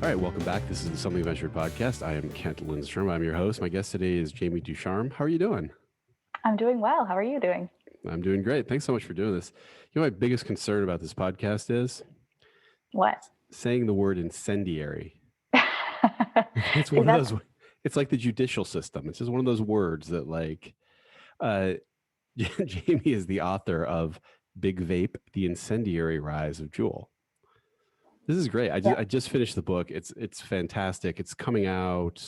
All right, welcome back. This is the Something Ventured podcast. I am Kent Lindstrom. I'm your host. My guest today is Jamie Ducharme. How are you doing? I'm doing well. How are you doing? I'm doing great. Thanks so much for doing this. You know, my biggest concern about this podcast is What? saying the word incendiary. It's See, one of those, it's like the judicial system. It's just one of those words that Jamie is the author of Big Vape, The Incendiary Rise of Juul. This is great. I just finished the book. It's fantastic. It's coming out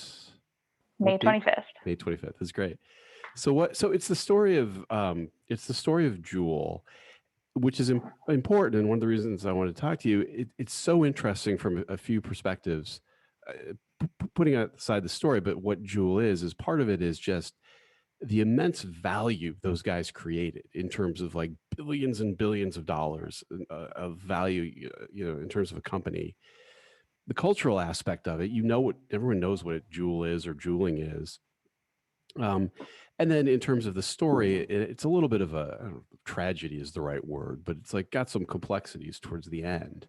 May 25th. May 25th. It's great. So it's the story of Juul, which is important, and one of the reasons I want to talk to you. It's so interesting from a few perspectives. Putting aside the story, but what Juul is part of it is just the immense value those guys created in terms of like billions and billions of dollars of value, in terms of a company. The cultural aspect of it, everyone knows what Juul is or Juuling is. And then in terms of the story, it's a little bit of I don't know, tragedy is the right word, but it's like got some complexities towards the end.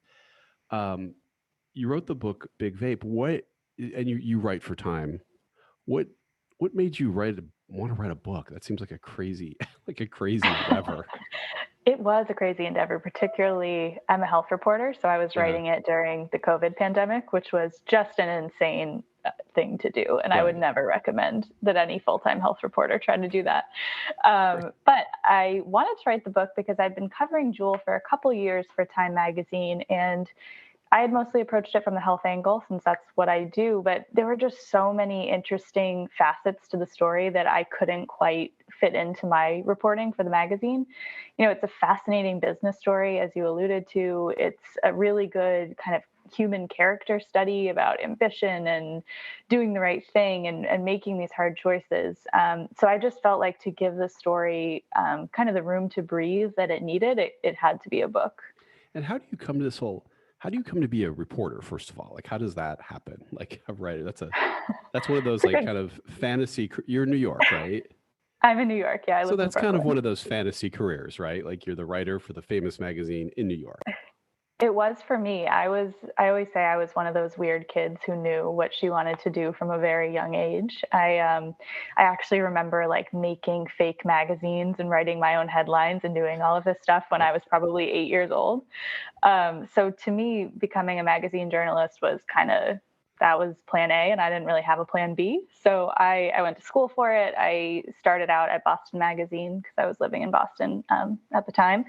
You wrote the book Big Vape. And you write for Time. What made you want to write a book? That seems like a crazy endeavor. It was a crazy endeavor, particularly I'm a health reporter, so I was writing it during the COVID pandemic, which was just an insane thing to do. And I would never recommend that any full-time health reporter try to do that. But I wanted to write the book because I'd been covering Juul for a couple years for Time magazine, and I had mostly approached it from the health angle since that's what I do, but there were just so many interesting facets to the story that I couldn't quite fit into my reporting for the magazine. It's a fascinating business story, as you alluded to. It's a really good kind of human character study about ambition and doing the right thing and making these hard choices. So I just felt like to give the story kind of the room to breathe that it needed, it had to be a book. And how do you come to be a reporter, first of all? Like, how does that happen? Like a writer, that's one of those like kind of fantasy. You're in New York, right? I'm in New York. Yeah. So that's kind of one of those fantasy careers, right? Like you're the writer for the famous magazine in New York. It was for me. I always say I was one of those weird kids who knew what she wanted to do from a very young age. I actually remember like making fake magazines and writing my own headlines and doing all of this stuff when I was probably 8 years old. So to me, becoming a magazine journalist was that was plan A, and I didn't really have a plan B. So I went to school for it. I started out at Boston Magazine because I was living in Boston at the time.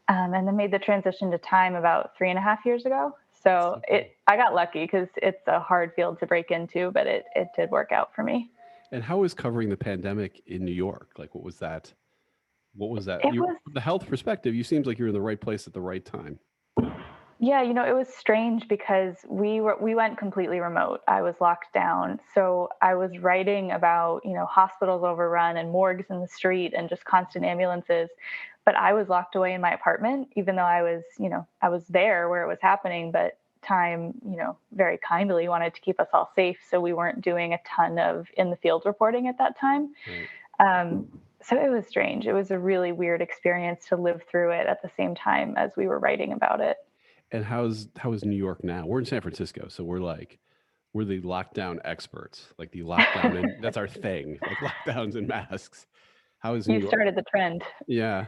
And then made the transition to Time about 3.5 years ago. So I got lucky because it's a hard field to break into, but it did work out for me. And how was covering the pandemic in New York? Like, what was that? From the health perspective, you seems like you're in the right place at the right time. Yeah, it was strange because we went completely remote. I was locked down. So I was writing about, hospitals overrun and morgues in the street and just constant ambulances. But I was locked away in my apartment, even though I was there where it was happening. But Time, very kindly wanted to keep us all safe. So we weren't doing a ton of in the field reporting at that time. Right. So it was strange. It was a really weird experience to live through it at the same time as we were writing about it. And how is New York now? We're in San Francisco, so we're the lockdown experts. Like the lockdown, and that's our thing. Like lockdowns and masks. How is New York? You started the trend. Yeah.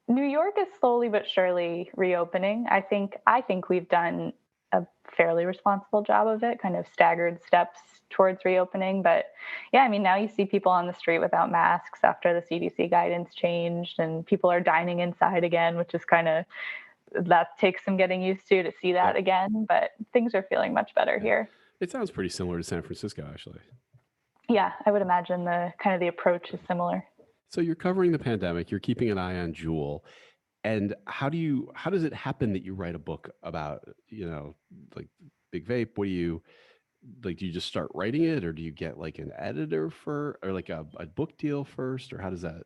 New York is slowly but surely reopening. I think we've done a fairly responsible job of it, kind of staggered steps towards reopening. But yeah, now you see people on the street without masks after the CDC guidance changed, and people are dining inside again, which is that takes some getting used to see that again. But things are feeling much better here. It sounds pretty similar to San Francisco, actually. Yeah, I would imagine the approach is similar. So you're covering the pandemic, you're keeping an eye on Juul. And how does it happen that you write a book about, like Big Vape? What do you just start writing it, or do you get like an editor or like a book deal first, or how does that?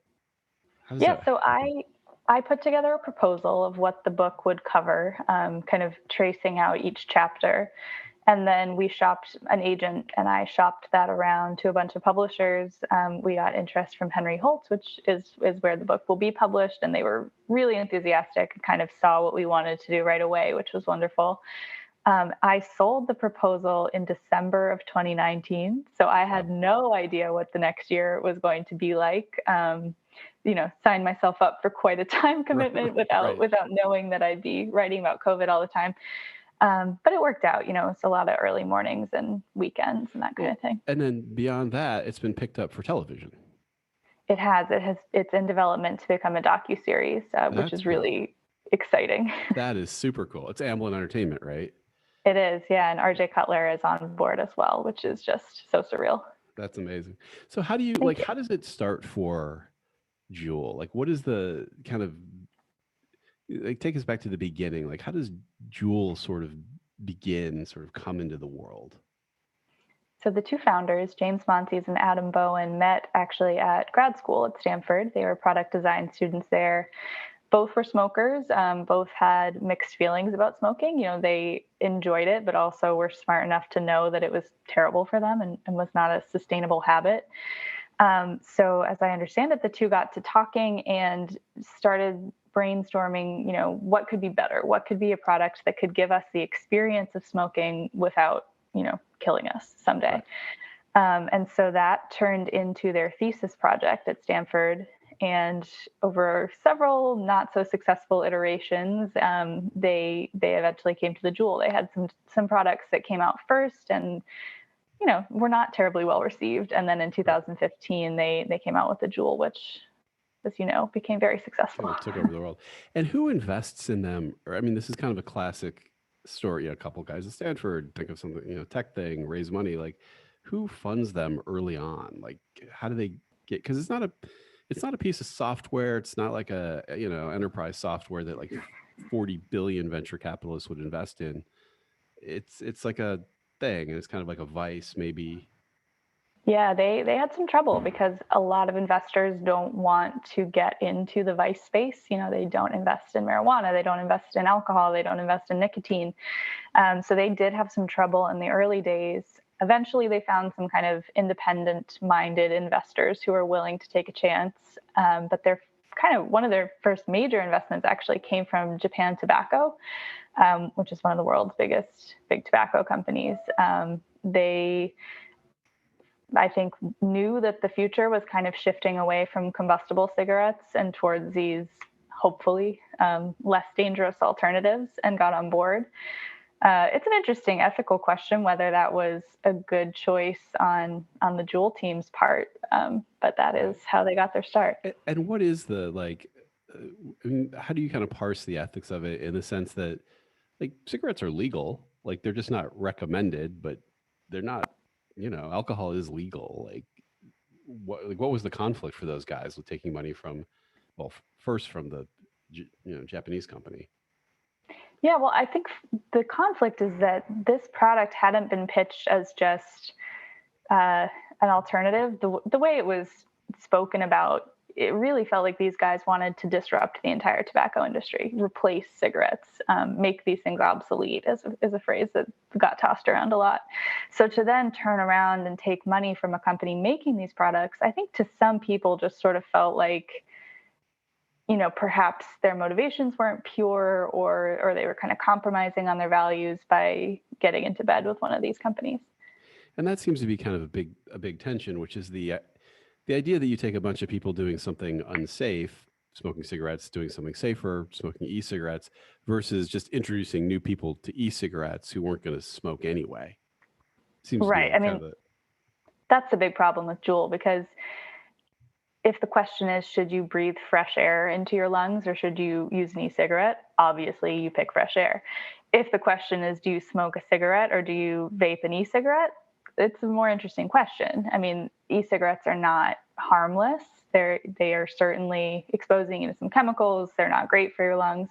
So I put together a proposal of what the book would cover, kind of tracing out each chapter. And then we shopped, an agent and I shopped that around to a bunch of publishers. We got interest from Henry Holt, which is where the book will be published. And they were really enthusiastic and kind of saw what we wanted to do right away, which was wonderful. I sold the proposal in December of 2019, so I had no idea what the next year was going to be like. Signed myself up for quite a time commitment without knowing that I'd be writing about COVID all the time. But it worked out. It's a lot of early mornings and weekends and that kind of thing. And then beyond that, it's been picked up for television. It has. It's in development to become a docuseries, which is really exciting. That is super cool. It's Amblin Entertainment, right? It is, yeah. And RJ Cutler is on board as well, which is just so surreal. That's amazing. So how do you how does it start for Juul? Like, what is the kind of, take us back to the beginning. Like, how does Juul sort of come into the world? So the two founders, James Montes and Adam Bowen, met actually at grad school at Stanford. They were product design students there. Both were smokers. Both had mixed feelings about smoking. They enjoyed it, but also were smart enough to know that it was terrible for them and was not a sustainable habit. So as I understand it, the two got to talking and started brainstorming, what could be better? What could be a product that could give us the experience of smoking without, killing us someday? And so that turned into their thesis project at Stanford. And over several not so successful iterations, they eventually came to the Juul. They had some products that came out first and were not terribly well received. And then in 2015, they came out with the Juul, which, as you know, became very successful. It took over the world. And who invests in them? I mean, this is kind of a classic story. A couple guys at Stanford think of something, tech thing, raise money. Like, who funds them early on? Like, how do they get? Because it's not a piece of software. It's not like a enterprise software that like 40 billion venture capitalists would invest in. It's like a thing, and it's kind of like a vice, maybe. Yeah, they had some trouble because a lot of investors don't want to get into the vice space. They don't invest in marijuana, they don't invest in alcohol, they don't invest in nicotine. So they did have some trouble in the early days. Eventually, they found some kind of independent-minded investors who were willing to take a chance. But they're one of their first major investments actually came from Japan Tobacco, which is one of the world's biggest big tobacco companies. They, I think, knew that the future was kind of shifting away from combustible cigarettes and towards these, hopefully, less dangerous alternatives, and got on board. It's an interesting ethical question whether that was a good choice on the Juul team's part, but that is how they got their start. And what is the how do you kind of parse the ethics of it in the sense that cigarettes are legal, they're just not recommended, but they're not, alcohol is legal. What was the conflict for those guys with taking money from, first from the Japanese company? Yeah, well, I think the conflict is that this product hadn't been pitched as just an alternative. The way it was spoken about, it really felt like these guys wanted to disrupt the entire tobacco industry, replace cigarettes, make these things obsolete, is a phrase that got tossed around a lot. So to then turn around and take money from a company making these products, I think to some people just sort of felt like, perhaps their motivations weren't pure, or they were kind of compromising on their values by getting into bed with one of these companies. And that seems to be kind of a big tension, which is the idea that you take a bunch of people doing something unsafe, smoking cigarettes, doing something safer, smoking e-cigarettes, versus just introducing new people to e-cigarettes who weren't going to smoke anyway. Seems right. To be that's the big problem with Juul, because if the question is, should you breathe fresh air into your lungs or should you use an e-cigarette? Obviously, you pick fresh air. If the question is, do you smoke a cigarette or do you vape an e-cigarette? It's a more interesting question. I mean, e-cigarettes are not harmless. They are certainly exposing you to some chemicals. They're not great for your lungs.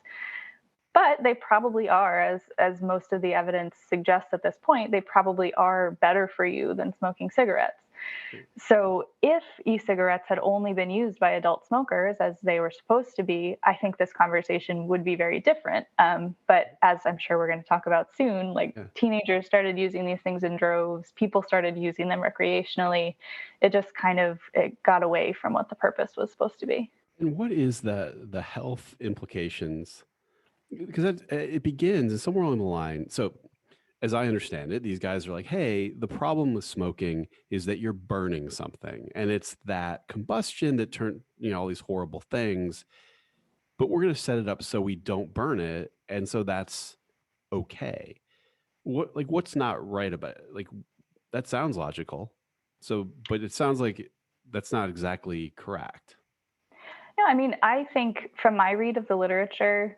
But they probably are, as most of the evidence suggests at this point, they probably are better for you than smoking cigarettes. So if e-cigarettes had only been used by adult smokers, as they were supposed to be, I think this conversation would be very different. But as I'm sure we're going to talk about soon, teenagers started using these things in droves. People started using them recreationally. It just it got away from what the purpose was supposed to be. And what is the health implications? Because it begins and somewhere along the line. So as I understand it, these guys are like, hey, the problem with smoking is that you're burning something, and it's that combustion that turn, all these horrible things, but we're going to set it up so we don't burn it, and so that's okay. What's not right about it? Like, that sounds logical. So, but it sounds like that's not exactly correct. No, I mean, I think from my read of the literature,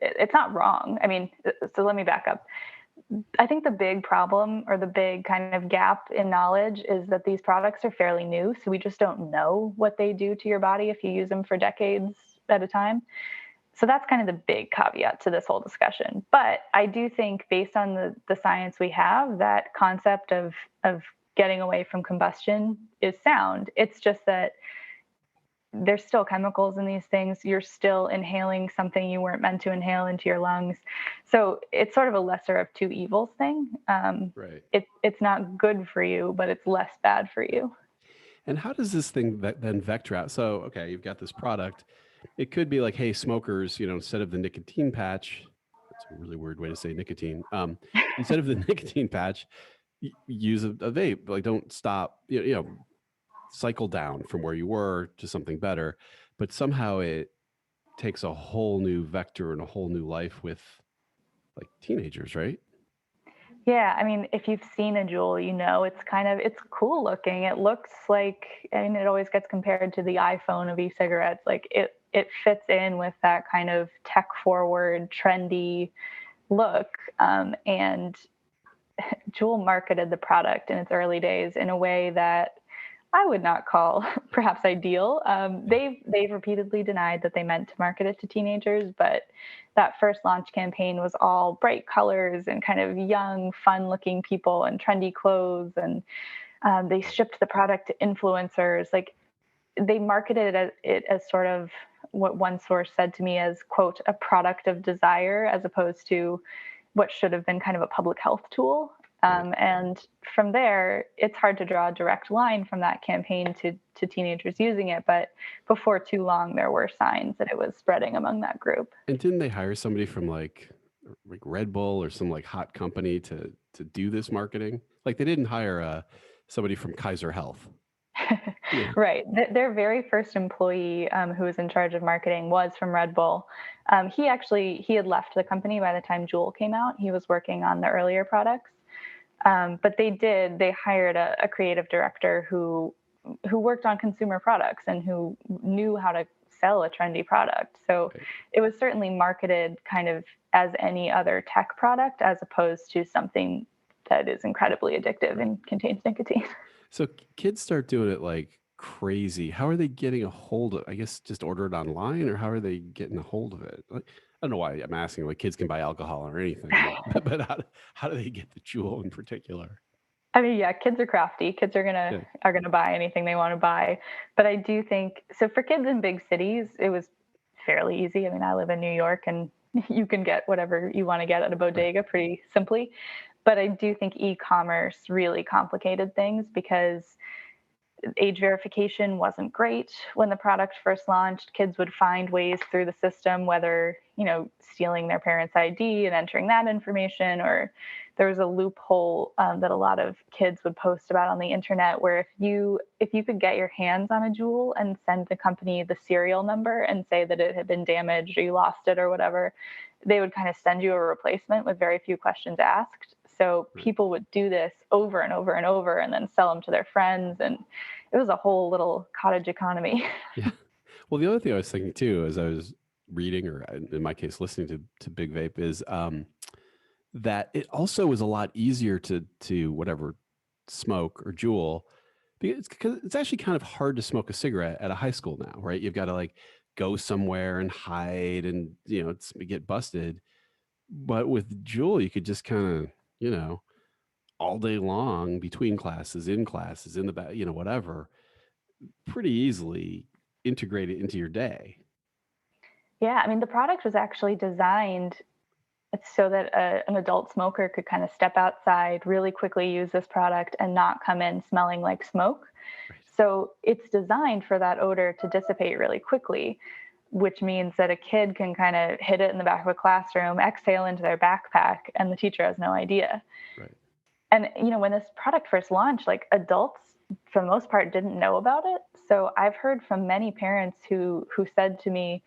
it's not wrong. I mean, so let me back up. I think the big problem or the big kind of gap in knowledge is that these products are fairly new. So we just don't know what they do to your body if you use them for decades at a time. So that's kind of the big caveat to this whole discussion. But I do think, based on the science we have, that concept of getting away from combustion is sound. It's just that there's still chemicals in these things. You're still inhaling something you weren't meant to inhale into your lungs. So it's sort of a lesser of two evils thing. Right. It's not good for you, but it's less bad for you. And how does this thing then vector out? So, okay, you've got this product. It could be like, hey, smokers, instead of the nicotine patch, that's a really weird way to say nicotine. Instead of the nicotine patch, use a vape. Like, don't stop, cycle down from where you were to something better. But somehow it takes a whole new vector and a whole new life with like teenagers, right? Yeah, I mean, if you've seen a Juul, it's cool looking. It looks like, I mean, it always gets compared to the iPhone of e-cigarettes. Like it fits in with that kind of tech forward, trendy look. And Juul marketed the product in its early days in a way that I would not call perhaps ideal. They've repeatedly denied that they meant to market it to teenagers, but that first launch campaign was all bright colors and kind of young, fun-looking people and trendy clothes, and they shipped the product to influencers. Like, they marketed it as sort of what one source said to me as, quote, a product of desire, as opposed to what should have been kind of a public health tool. Right. And from there, it's hard to draw a direct line from that campaign to teenagers using it. But before too long, there were signs that it was spreading among that group. And didn't they hire somebody from like Red Bull or some like hot company to do this marketing? Like, they didn't hire somebody from Kaiser Health. Yeah. Right. Their very first employee, who was in charge of marketing, was from Red Bull. He had left the company by the time Juul came out. He was working on the earlier products. But they hired a creative director who worked on consumer products and who knew how to sell a trendy product. So Right. it was certainly marketed kind of as any other tech product, as opposed to something that is incredibly addictive Right. and contains nicotine. So kids start doing it like crazy. How are they getting a hold of? I guess just order it online, or how are they getting a hold of it? Like, I don't know why I'm asking. Like, kids can buy alcohol or anything, but how do they get the Juul in particular? I mean, yeah, kids are crafty. Kids Yeah. are gonna buy anything they want to buy. But I do think, so for kids in big cities, it was fairly easy. I mean, I live in New York, and you can get whatever you want to get at a Right. bodega pretty simply. But I do think e-commerce really complicated things, because age verification wasn't great when the product first launched. Kids would find ways through the system, whether, stealing their parents' ID and entering that information, or there was a loophole that a lot of kids would post about on the internet, where if you could get your hands on a Juul and send the company the serial number and say that it had been damaged or you lost it or whatever, they would kind of send you a replacement with very few questions asked. So Right. people would do this over and over and over and then sell them to their friends. And it was a whole little cottage economy. Yeah. Well, the other thing I was thinking too, as I was reading, or in my case, listening to Big Vape, is that it also was a lot easier to whatever smoke or Juul, because it's actually kind of hard to smoke a cigarette at a high school now, right? You've got to like go somewhere and hide, and get busted. But with Juul, you could just kind of, all day long, between classes, in the back, whatever, pretty easily integrate it into your day. Yeah, I mean, the product was actually designed so that an adult smoker could kind of step outside, really quickly use this product, and not come in smelling like smoke. Right. So it's designed for that odor to dissipate really quickly. which means that a kid can kind of hit it in the back of a classroom, exhale into their backpack, and the teacher has no idea. Right. And, when this product first launched, like adults, for the most part, didn't know about it. So I've heard from many parents who said to me,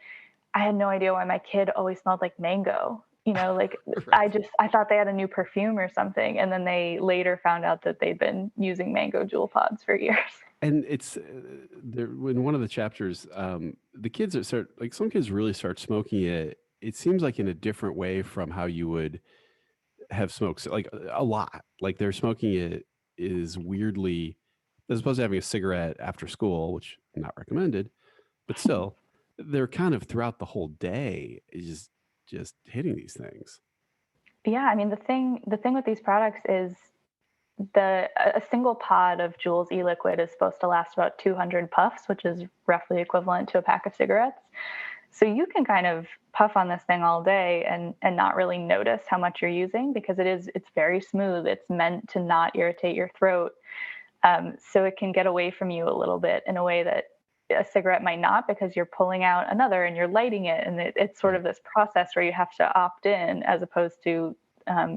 I had no idea why my kid always smelled like mango. Like Right. I thought they had a new perfume or something. And then they later found out that they'd been using mango Juul pods for years. And it's there in one of the chapters, the kids that start, like some kids really start smoking it. It seems like in a different way from how you would have smoked, like a lot. Like they're smoking it is weirdly, as opposed to having a cigarette after school, which not recommended, but still, they're kind of throughout the whole day is just hitting these things. Yeah, I mean the thing with these products is a single pod of Juul's e-liquid is supposed to last about 200 puffs, which is roughly equivalent to a pack of cigarettes. So you can kind of puff on this thing all day and not really notice how much you're using because it's very smooth. It's meant to not irritate your throat. So it can get away from you a little bit in a way that a cigarette might not, because you're pulling out another and you're lighting it. And it's sort of this process where you have to opt in as opposed to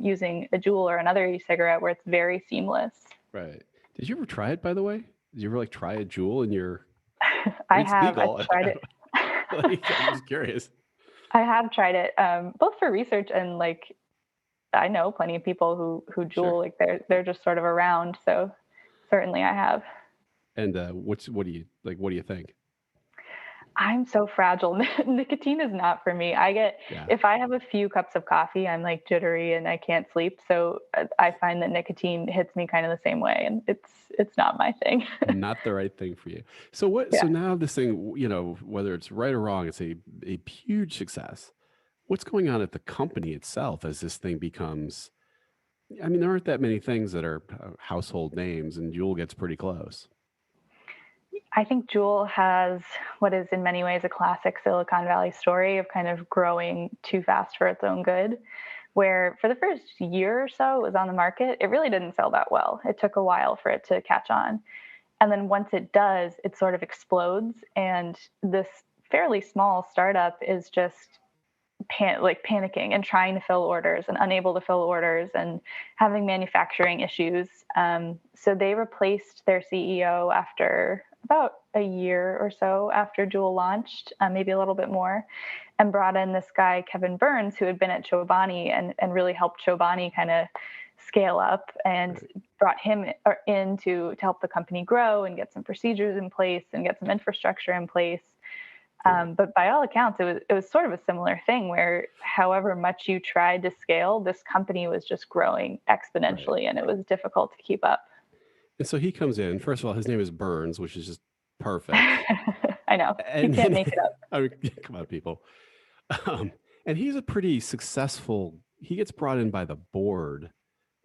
using a Juul or another e-cigarette where it's very seamless. Right. Did you ever try it, by the way? Did you ever like try a Juul in your, I I mean, it's have. I've legal. tried it. Like, I'm just curious. I have tried it, both for research and like I know plenty of people who Sure. Juul, like they're just sort of around. So certainly I have. And what do you like? What do you think? I'm so fragile. Nicotine is not for me. Yeah, If I have a few cups of coffee, I'm like jittery and I can't sleep. So I find that nicotine hits me kind of the same way, and it's not my thing. not the right thing for you. So what? Yeah. So now this thing, whether it's right or wrong, it's a huge success. What's going on at the company itself as this thing becomes? I mean, there aren't that many things that are household names, and Juul gets pretty close. I think Juul has what is in many ways a classic Silicon Valley story of kind of growing too fast for its own good, where for the first year or so it was on the market, it really didn't sell that well. It took a while for it to catch on. And then once it does, it sort of explodes. And this fairly small startup is just panicking and trying to fill orders and unable to fill orders and having manufacturing issues. So they replaced their CEO after about a year or so after Juul launched, maybe a little bit more, and brought in this guy, Kevin Burns, who had been at Chobani and really helped Chobani kind of scale up, and Right. brought him in to help the company grow and get some procedures in place and get some infrastructure in place. Right. But by all accounts, it was sort of a similar thing where however much you tried to scale, this company was just growing Right. exponentially, and it was difficult to keep up. And so he comes in. First of all, his name is Burns, which is just perfect. I know you And can't then, make it up. I mean, come on, people. Um, and he's a pretty successful. He gets brought in by the board,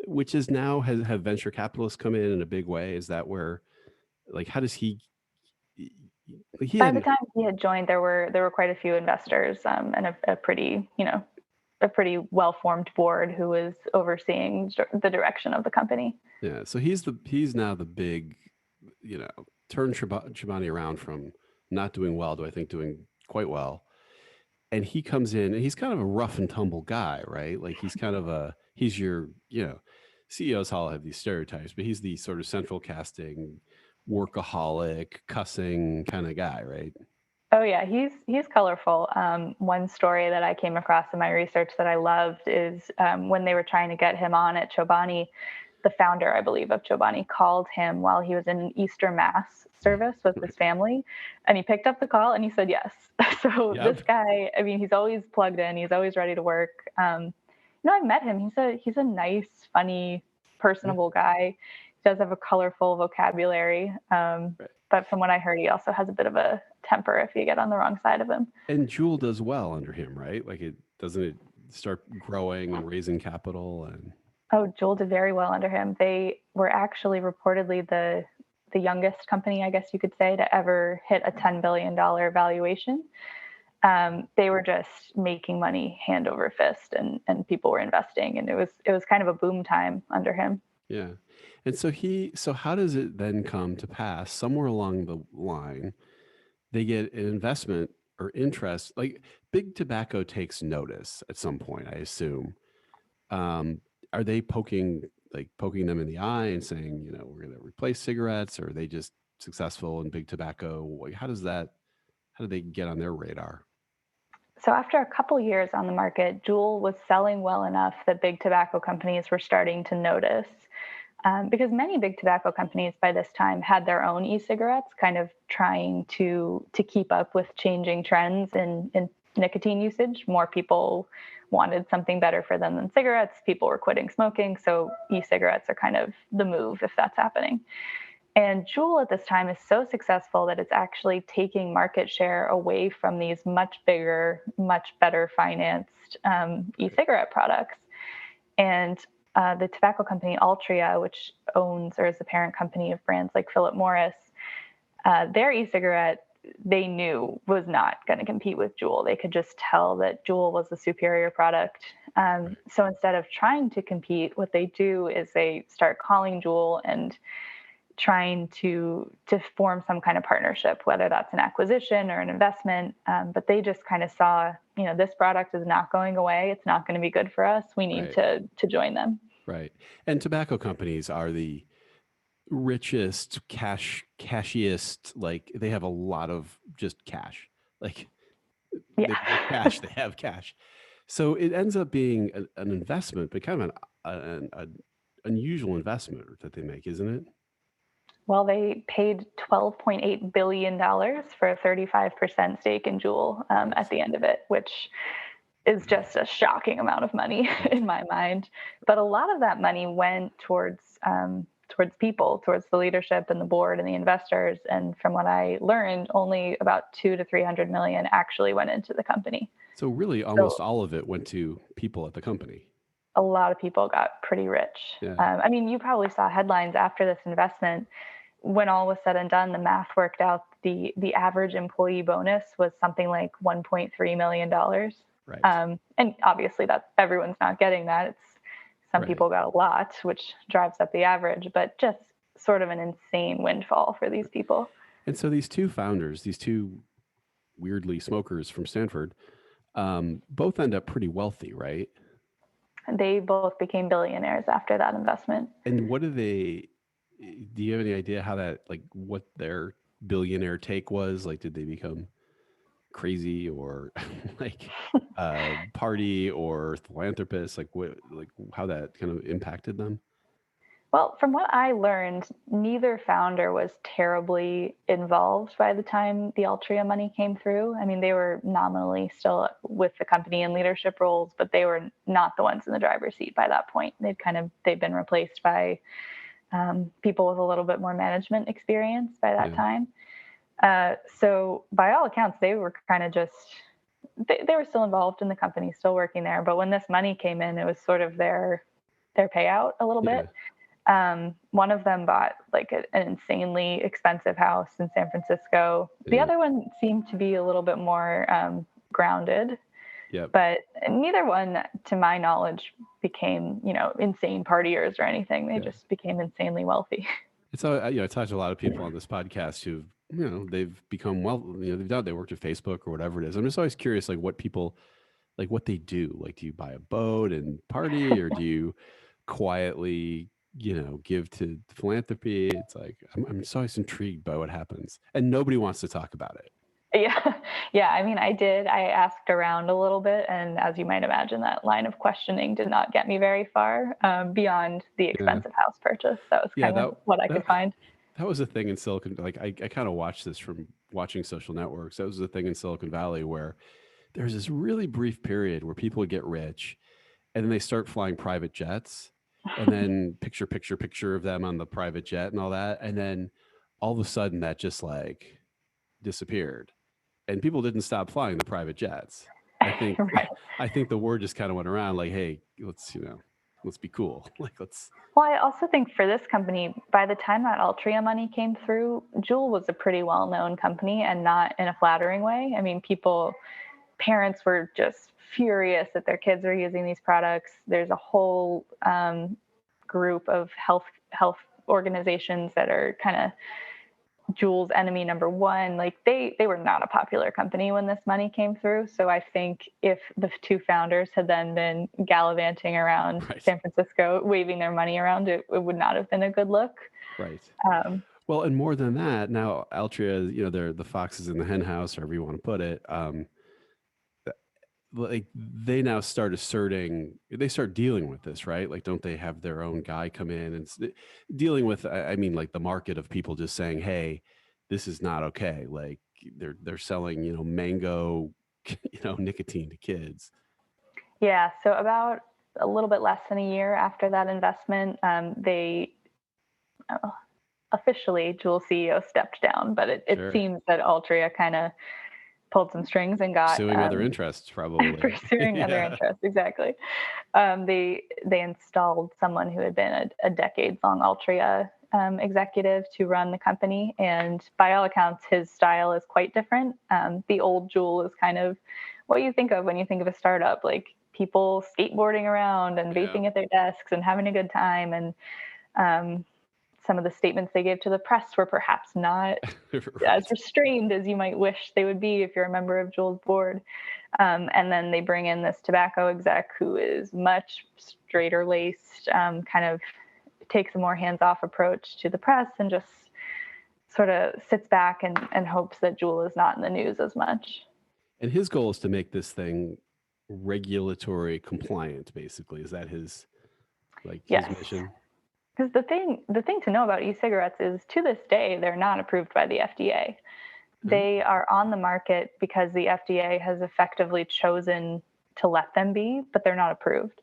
which is now have venture capitalists come in a big way. Is that where, like, how does he By the hadn't time he had joined, there were quite a few investors, and a pretty a pretty well formed board who was overseeing the direction of the company. yeah. So he's now the big, turn Chobani around from not doing well to I think doing quite well. And he comes in and he's kind of a rough and tumble guy, right? Like he's your, CEOs all have these stereotypes, but he's the sort of central casting, workaholic, cussing kind of guy, right? Oh yeah, he's colorful. One story that I came across in my research that I loved is when they were trying to get him on at Chobani, the founder, I believe, of Chobani called him while he was in an Easter Mass service with his Right. family, and he picked up the call and he said yes. So Yep. this guy, I mean, he's always plugged in. He's always ready to work. I met him. He's a nice, funny, Yeah. personable guy. He does have a colorful vocabulary. Right. But from what I heard, he also has a bit of a temper if you get on the wrong side of him. And Jewel does well under him, right? Like it start growing and raising capital and Oh, Juul did very well under him. They were actually reportedly the youngest company, I guess you could say, to ever hit a $10 billion valuation. They were just making money hand over fist, and people were investing, and it was kind of a boom time under him. yeah. And so how does it then come to pass somewhere along the line they get an investment or interest, like big tobacco takes notice at some point, I assume. Are they poking them in the eye and saying, we're going to replace cigarettes, or are they just successful in big tobacco? How do they get on their radar? So after a couple years on the market, Juul was selling well enough that big tobacco companies were starting to notice. Because many big tobacco companies by this time had their own e-cigarettes, kind of trying to keep up with changing trends in nicotine usage. More people wanted something better for them than cigarettes. People were quitting smoking, so e-cigarettes are kind of the move if that's happening. And Juul at this time is so successful that it's actually taking market share away from these much bigger, much better financed e-cigarette products. And the tobacco company Altria, which owns or is the parent company of brands like Philip Morris, their e-cigarette they knew was not going to compete with Juul. They could just tell that Juul was the superior product. So instead of trying to compete, what they do is they start calling Juul and trying to form some kind of partnership, whether that's an acquisition or an investment. But they just kind of saw, this product is not going away. It's not going to be good for us. We need to join them. Right. And tobacco companies are the richest, cashiest, like they have a lot of just cash. Like they have cash. So it ends up being an investment, but kind of an unusual investment that they make, isn't it? Well, they paid $12.8 billion for a 35% stake in Juul at the end of it, which is just a shocking amount of money in my mind. But a lot of that money went towards people, towards the leadership and the board and the investors. And from what I learned, only about 200 to 300 million actually went into the company. So really, almost all of it went to people at the company. A lot of people got pretty rich. Yeah. You probably saw headlines after this investment. When all was said and done, the math worked out. The average employee bonus was something like $1.3 million. Right. And obviously that everyone's not getting that. Some people got a lot, which drives up the average, but just sort of an insane windfall for these people. And so these two founders, these two weirdly smokers from Stanford, both end up pretty wealthy, right? They both became billionaires after that investment. And do you have any idea how what their billionaire take was? Like, did they become crazy or party or philanthropists? How that kind of impacted them? Well, from what I learned, neither founder was terribly involved by the time the Altria money came through. They were nominally still with the company in leadership roles, but they were not the ones in the driver's seat by that point. They'd been replaced by people with a little bit more management experience by that time. So by all accounts, they were kind of they were still involved in the company, still working there. But when this money came in, it was sort of their payout a little bit. One of them bought an insanely expensive house in San Francisco. The other one seemed to be a little bit more grounded. But neither one, to my knowledge, became, insane partiers or anything. They just became insanely wealthy. So, I talked to a lot of people on this podcast who, they've become they worked at Facebook or whatever it is. I'm just always curious, what people, what they do. Do you buy a boat and party, or do you quietly, give to philanthropy? It's I'm just always intrigued by what happens, and nobody wants to talk about it. Yeah. I did. I asked around a little bit, and as you might imagine, that line of questioning did not get me very far beyond the expensive house purchase. That was kind of what I could find. That was a thing in Silicon. I kind of watched this from watching social networks. That was a thing in Silicon Valley where there's this really brief period where people would get rich, and then they start flying private jets, and then picture of them on the private jet and all that, and then all of a sudden that just disappeared. And people didn't stop flying the private jets. I think I think the word just kind of went around hey, let's be cool. Well, I also think for this company, by the time that Altria money came through, Juul was a pretty well-known company, and not in a flattering way. Parents were just furious that their kids are using these products. There's a whole group of health organizations that are kind of Juul's enemy number one. Like they were not a popular company when this money came through. So I think if the two founders had then been gallivanting around San Francisco, waving their money around, it would not have been a good look. Right. Well, and more than that, now Altria, they're the foxes in the hen house, however you want to put it. Like they now start they start dealing with this, right? Like, don't they have their own guy come in and dealing with, I mean, like the market of people just saying, hey, this is not okay. Like they're selling, mango, nicotine to kids. Yeah. So about a little bit less than a year after that investment, they officially Juul CEO stepped down, but it seems that Altria kind of pulled some strings and got pursuing other interests, probably pursuing other interests. Exactly. They installed someone who had been a decades-long Altria executive to run the company, and by all accounts, his style is quite different. The old Juul is kind of what you think of when you think of a startup, like people skateboarding around and vaping at their desks and having a good time, and some of the statements they gave to the press were perhaps not as restrained as you might wish they would be if you're a member of Juul's board. And then they bring in this tobacco exec who is much straighter laced, kind of takes a more hands-off approach to the press and just sort of sits back and hopes that Juul is not in the news as much. And his goal is to make this thing regulatory compliant, basically. Is that his mission? Because the thing to know about e-cigarettes is, to this day, they're not approved by the FDA. They are on the market because the FDA has effectively chosen to let them be, but they're not approved.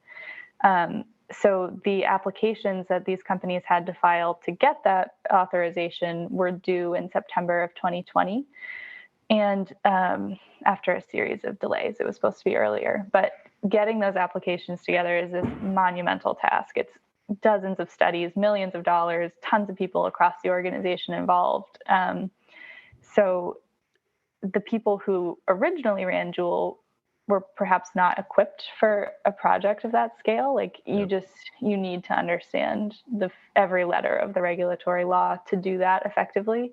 So the applications that these companies had to file to get that authorization were due in September of 2020. And after a series of delays, it was supposed to be earlier. But getting those applications together is this monumental task. It's dozens of studies, millions of dollars, tons of people across the organization involved. So the people who originally ran Juul were perhaps not equipped for a project of that scale. Like you need to understand every letter of the regulatory law to do that effectively.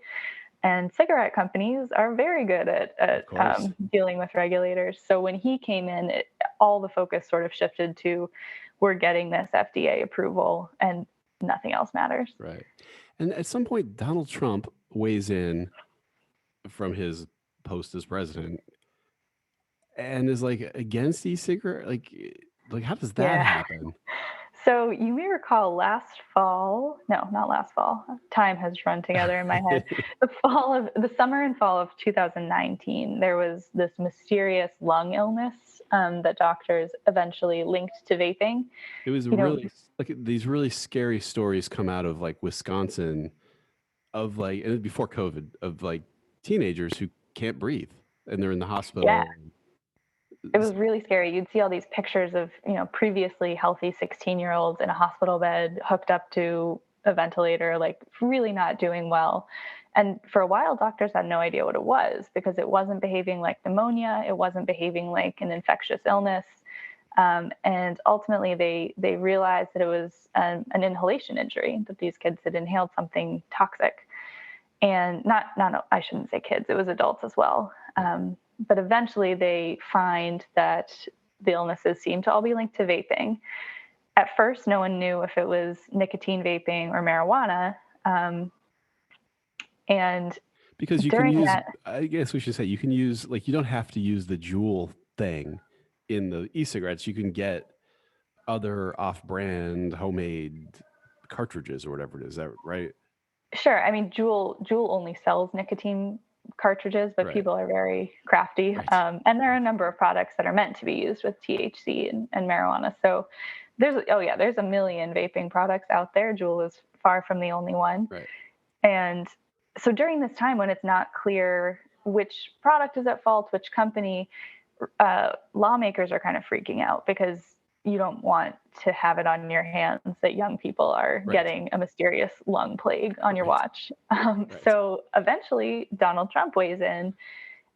And cigarette companies are very good at dealing with regulators. So when he came in, all the focus sort of shifted to, we're getting this FDA approval and nothing else matters. Right. And at some point, Donald Trump weighs in from his post as president and is like against e-cigarette. Like how does that happen? So you may recall not last fall. Time has run together in my head. The summer and fall of 2019, there was this mysterious lung illness that doctors eventually linked to vaping. It was these really scary stories come out of like Wisconsin of and before COVID, of like teenagers who can't breathe and they're in the hospital. Yeah. It was really scary. You'd see all these pictures of, previously healthy 16-year-olds in a hospital bed hooked up to a ventilator, like really not doing well. And for a while, doctors had no idea what it was because it wasn't behaving like pneumonia. It wasn't behaving like an infectious illness. And ultimately, they realized that it was an inhalation injury, that these kids had inhaled something toxic. And I shouldn't say kids, it was adults as well. But eventually they find that the illnesses seem to all be linked to vaping. At first, no one knew if it was nicotine vaping or marijuana. And because you can use, I guess we should say, you can use, you don't have to use the Juul thing in the e-cigarettes. You can get other off-brand homemade cartridges or whatever it is. Is that right? Sure. I mean, Juul only sells nicotine cartridges, but people are very crafty. And there are a number of products that are meant to be used with THC and marijuana. So there's a million vaping products out there. Juul is far from the only one. Right. And so during this time when it's not clear which product is at fault, which company, lawmakers are kind of freaking out because you don't want to have it on your hands that young people are getting a mysterious lung plague on your watch. So eventually Donald Trump weighs in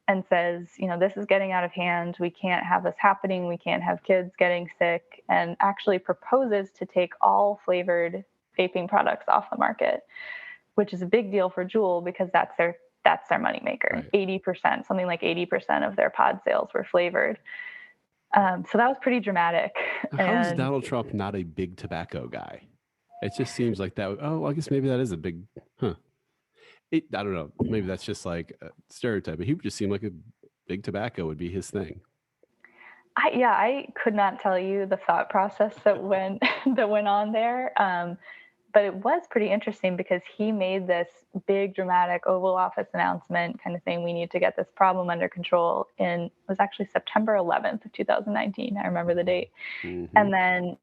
and says, this is getting out of hand. We can't have this happening. We can't have kids getting sick, and actually proposes to take all flavored vaping products off the market, which is a big deal for Juul because that's their moneymaker. Right. 80%, something like 80% of their pod sales were flavored. So that was pretty dramatic. How is Donald Trump not a big tobacco guy? It just seems like that. Oh, I guess maybe that is a big, I don't know. Maybe that's just like a stereotype, but he would just seem like a big tobacco would be his thing. I could not tell you the thought process that went on there. But it was pretty interesting because he made this big dramatic Oval Office announcement kind of thing. We need to get this problem under control. It was actually September 11th of 2019. I remember the date. Mm-hmm. And then,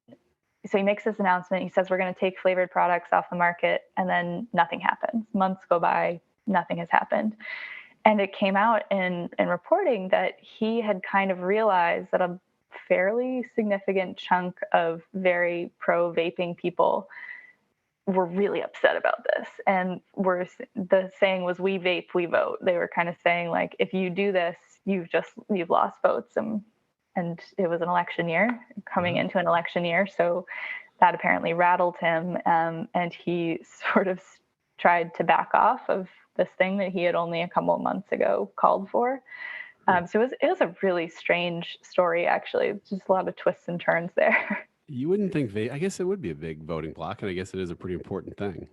so he makes this announcement. He says, we're going to take flavored products off the market. And then nothing happens. Months go by, nothing has happened. And it came out in reporting that he had kind of realized that a fairly significant chunk of very pro-vaping people were really upset about this. And the saying was, we vape, we vote. They were kind of saying, like, if you do this, you've lost votes. And it was an election year, coming into an election year. So that apparently rattled him. And he sort of tried to back off of this thing that he had only a couple of months ago called for. So it was a really strange story, actually. Just a lot of twists and turns there. You wouldn't think I guess it would be a big voting block, and I guess it is a pretty important thing.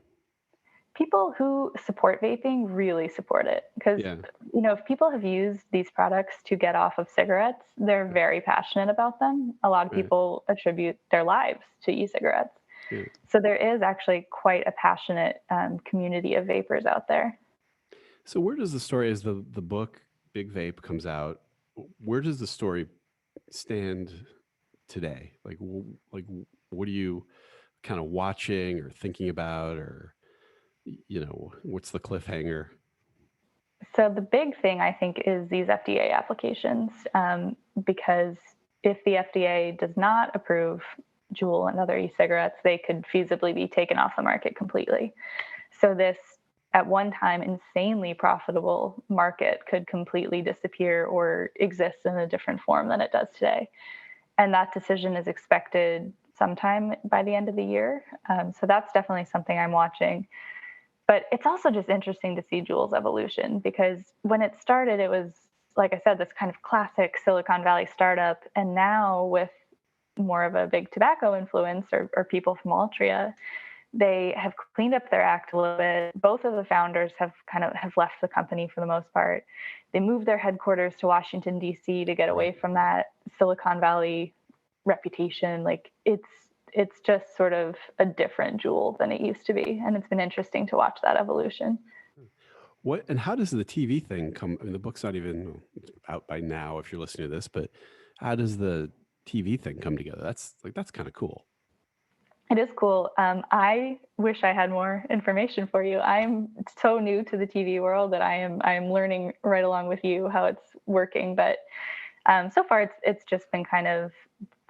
People who support vaping really support it because, if people have used these products to get off of cigarettes, they're very passionate about them. A lot of people attribute their lives to e-cigarettes. Yeah. So there is actually quite a passionate community of vapers out there. So where does the story, as the book Big Vape comes out, where does the story stand today? Like what are you kind of watching or thinking about, or what's the cliffhanger? So the big thing, I think, is these FDA applications, because if the FDA does not approve Juul and other e-cigarettes, they could feasibly be taken off the market completely. So this, at one time, insanely profitable market could completely disappear or exist in a different form than it does today. And that decision is expected sometime by the end of the year. So that's definitely something I'm watching. But it's also just interesting to see Juul's evolution, because when it started, it was, like I said, this kind of classic Silicon Valley startup. And now with more of a big tobacco influence or people from Altria, they have cleaned up their act a little bit. Both of the founders have left the company for the most part. They moved their headquarters to Washington, D.C. to get away from that Silicon Valley reputation. Like it's just sort of a different Juul than it used to be. And it's been interesting to watch that evolution. What, and how does the TV thing come? I mean, the book's not even out by now if you're listening to this, but how does the TV thing come together? That's kind of cool. It is cool. I wish I had more information for you. I'm so new to the TV world that I am learning right along with you how it's working. But so far, it's just been kind of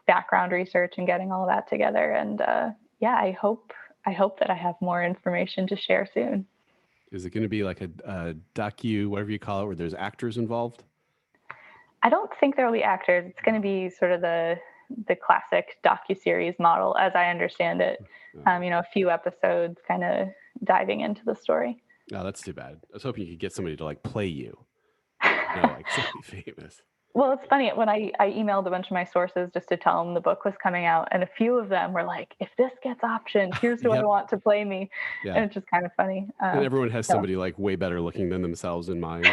background research and getting all of that together. And I hope that I have more information to share soon. Is it going to be like a docu, whatever you call it, where there's actors involved? I don't think there will be actors. It's going to be sort of the classic docuseries model, as I understand it. A few episodes kind of diving into the story. No, that's too bad. I was hoping you could get somebody to like play you. Like somebody famous. Well, it's funny. When I emailed a bunch of my sources just to tell them the book was coming out, and a few of them were like, if this gets optioned, here's who I want to play me. Yeah. And it's just kind of funny. And everyone has somebody like way better looking than themselves in mind.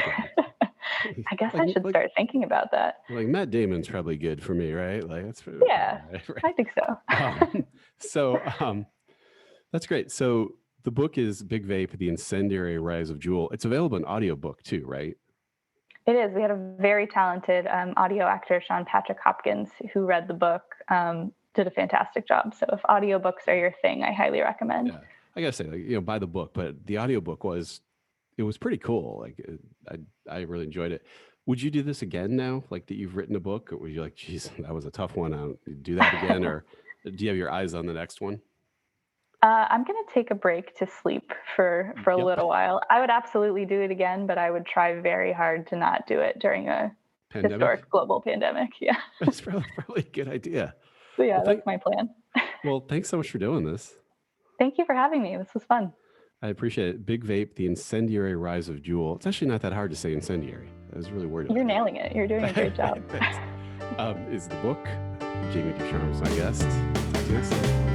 I guess I should start thinking about that. Like Matt Damon's probably good for me, right? Like that's right? I think so. That's great. So the book is Big Vape: The Incendiary Rise of Juul. It's available in audiobook too, right? It is. We had a very talented audio actor, Sean Patrick Hopkins, who read the book, did a fantastic job. So if audiobooks are your thing, I highly recommend. Yeah. I gotta say, buy the book, but the audiobook was pretty cool. Like I really enjoyed it. Would you do this again now? Like that you've written a book, or would you like, geez, that was a tough one. I'll do that again, or do you have your eyes on the next one? I'm going to take a break to sleep for a little while. I would absolutely do it again, but I would try very hard to not do it during a historic global pandemic. Yeah. That's probably a good idea. So yeah, that's my plan. Well, thanks so much for doing this. Thank you for having me. This was fun. I appreciate it. Big Vape, The Incendiary Rise of Juul. It's actually not that hard to say incendiary. I was really worried about You're nailing it. You're doing a great job. Is the book. Jamie Ducharme is my guest. Talk to you next time.